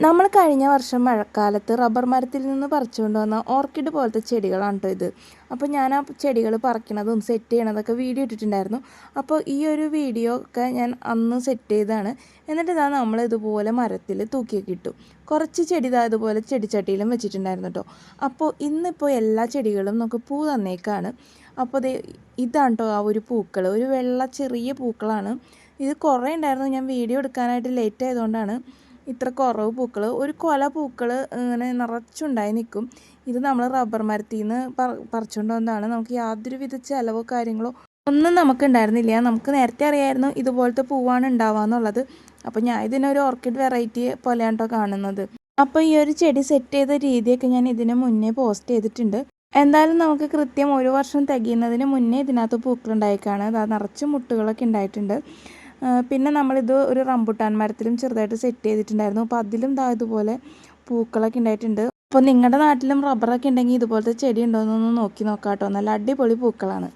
നമ്മൾ കഴിഞ്ഞ വർഷം മഴക്കാലത്ത് റബ്ബർ മരത്തിൽ നിന്ന് പറിച്ചുകൊണ്ട് വന്ന ഓർക്കിഡ് പോലത്തെ ചെടികളാണ് കേട്ടോ ഇത്. അപ്പോൾ ഞാൻ ആ ചെടികൾ പറിക്കണതും സെറ്റ് ചെയ്യണതൊക്കെ വീഡിയോ ഇട്ടിട്ടുണ്ടായിരുന്നു. അപ്പോൾ ഈ ഒരു വീഡിയോ ഒക്കെ ഞാൻ അന്ന് സെറ്റ് ചെയ്തതാണ്. എന്നിട്ട് ഇതാ നമ്മൾ ഇതുപോലെ മരത്തിൽ തൂക്കിയൊക്കെ ഇട്ടു. കുറച്ച് ചെടി ഇതാ ഇതുപോലെ ചെടിച്ചട്ടിയിലും വെച്ചിട്ടുണ്ടായിരുന്നു കേട്ടോ. അപ്പോൾ ഇന്നിപ്പോൾ എല്ലാ ചെടികളും നമുക്ക് പൂ തന്നേക്കാണ്. അപ്പോൾ ഇതാണ് കേട്ടോ ആ ഒരു പൂക്കൾ, ഒരു വെള്ള ചെറിയ പൂക്കളാണ്. ഇത് കുറേ ഉണ്ടായിരുന്നു, ഞാൻ വീഡിയോ എടുക്കാനായിട്ട് ലേറ്റ് ആയതുകൊണ്ടാണ് ഇത്ര കുറവ് പൂക്കൾ. ഒരു കൊല പൂക്കൾ ഇങ്ങനെ നിറച്ചുണ്ടായി നിൽക്കും. ഇത് നമ്മൾ റബ്ബർ മരത്തിൽ നിന്ന് പറിച്ചുകൊണ്ട് വന്നതാണ്. നമുക്ക് യാതൊരുവിധ ചിലവോ കാര്യങ്ങളോ ഒന്നും നമുക്കുണ്ടായിരുന്നില്ല. നമുക്ക് നേരത്തെ അറിയായിരുന്നു ഇതുപോലത്തെ പൂവാണ് ഉണ്ടാവുക. അപ്പോൾ ഞാൻ ഇതിനൊരു ഓർക്കിഡ് വെറൈറ്റി പോലെയാണ് കേട്ടോ കാണുന്നത്. അപ്പോൾ ഈ ഒരു ചെടി സെറ്റ് ചെയ്ത രീതിയൊക്കെ ഞാൻ ഇതിന് മുന്നേ പോസ്റ്റ് ചെയ്തിട്ടുണ്ട്. എന്തായാലും നമുക്ക് കൃത്യം 1 വർഷം തികയുന്നതിന് മുന്നേ ഇതിനകത്ത് പൂക്കളുണ്ടായേക്കാണ്. അത് നിറച്ച് മുട്ടുകളൊക്കെ ഉണ്ടായിട്ടുണ്ട്. പിന്നെ നമ്മളിത് ഒരു റംബുട്ടാൻ മരത്തിലും ചെറുതായിട്ട് സെറ്റ് ചെയ്തിട്ടുണ്ടായിരുന്നു. അപ്പോൾ അതിലും ഇതുപോലെ പൂക്കളൊക്കെ ഉണ്ടായിട്ടുണ്ട്. അപ്പോൾ നിങ്ങളുടെ നാട്ടിലും റബ്ബറൊക്കെ ഉണ്ടെങ്കിൽ ഇതുപോലത്തെ ചെടി ഉണ്ടോ എന്നൊന്ന് നോക്കി നോക്കാം കേട്ടോ. നല്ല അടിപൊളി പൂക്കളാണ്.